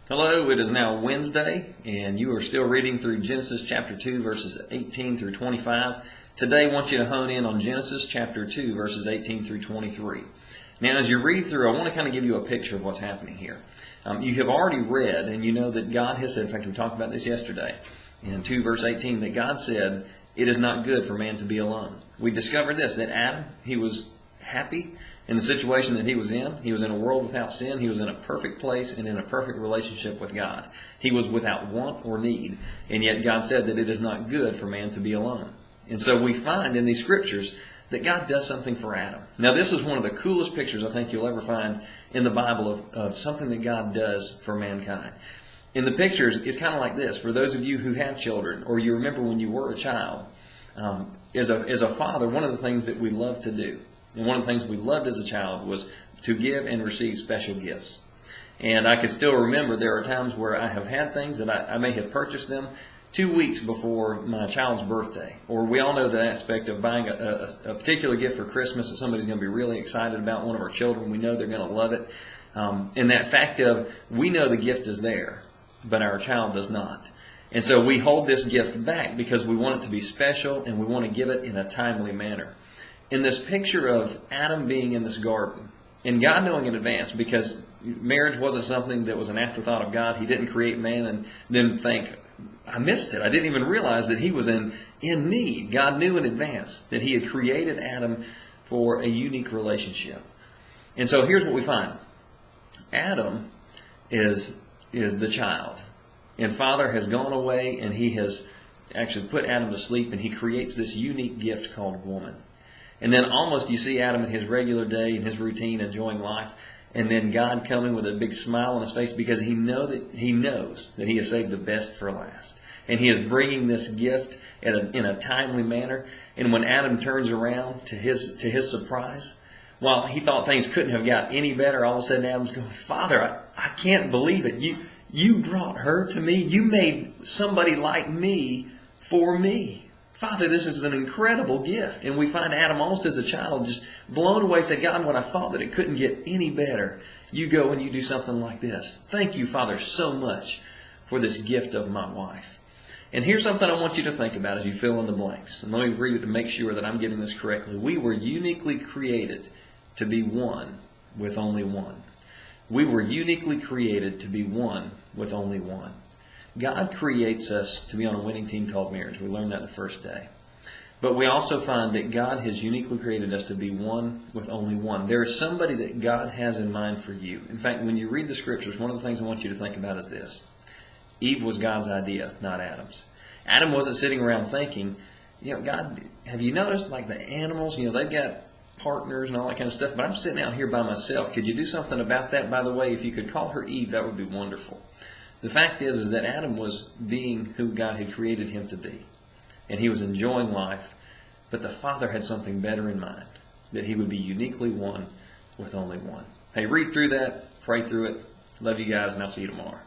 Hello, it is now Wednesday, and you are still reading through Genesis chapter 2, verses 18 through 25. Today, I want you to hone in on Genesis chapter 2, verses 18 through 23. Now, as you read through, I want to kind of give you a picture of what's happening here. You have already read, and you know that God has said, in fact, we talked about this yesterday, in 2 verse 18, that God said, it is not good for man to be alone. We discovered this, that Adam, he was happy in the situation that he was in. He was in a world without sin. He was in a perfect place and in a perfect relationship with God. He was without want or need. And yet God said that it is not good for man to be alone. And so we find in these scriptures that God does something for Adam. Now this is one of the coolest pictures I think you'll ever find in the Bible of something that God does for mankind. In the pictures, it's kind of like this. For those of you who have children, or you remember when you were a child, as a father, one of the things that we love to do, and one of the things we loved as a child, was to give and receive special gifts. And I can still remember there are times where I have had things that I may have purchased them 2 weeks before my child's birthday. Or we all know the aspect of buying a particular gift for Christmas that somebody's going to be really excited about, one of our children. We know they're going to love it. And that fact of we know the gift is there, but our child does not. And so we hold this gift back because we want it to be special and we want to give it in a timely manner. In this picture of Adam being in this garden, and God knowing in advance, because marriage wasn't something that was an afterthought of God. He didn't create man and then think, I missed it. I didn't even realize that he was in need. God knew in advance that he had created Adam for a unique relationship. And so here's what we find. Adam is the child. And Father has gone away and he has actually put Adam to sleep, and he creates this unique gift called woman. And then almost you see Adam in his regular day, in his routine, enjoying life. And then God coming with a big smile on his face because he knows that he has saved the best for last. And he is bringing this gift in a timely manner. And when Adam turns around to his surprise, while he thought things couldn't have got any better, all of a sudden Adam's going, Father, I can't believe it. You brought her to me. You made somebody like me for me. Father, this is an incredible gift. And we find Adam almost as a child just blown away, say, God, when I thought that it couldn't get any better, you go and you do something like this. Thank you, Father, so much for this gift of my wife. And here's something I want you to think about as you fill in the blanks. And let me read it to make sure that I'm getting this correctly. We were uniquely created to be one with only one. We were uniquely created to be one with only one. God creates us to be on a winning team called marriage. We learned that the first day. But we also find that God has uniquely created us to be one with only one. There is somebody that God has in mind for you. In fact, when you read the scriptures, one of the things I want you to think about is this. Eve was God's idea, not Adam's. Adam wasn't sitting around thinking, God, have you noticed like the animals, they've got partners and all that kind of stuff, but I'm sitting out here by myself. Could you do something about that? By the way, if you could call her Eve, that would be wonderful. The fact is that Adam was being who God had created him to be. And he was enjoying life. But the Father had something better in mind. That he would be uniquely one with only one. Hey, read through that. Pray through it. Love you guys, and I'll see you tomorrow.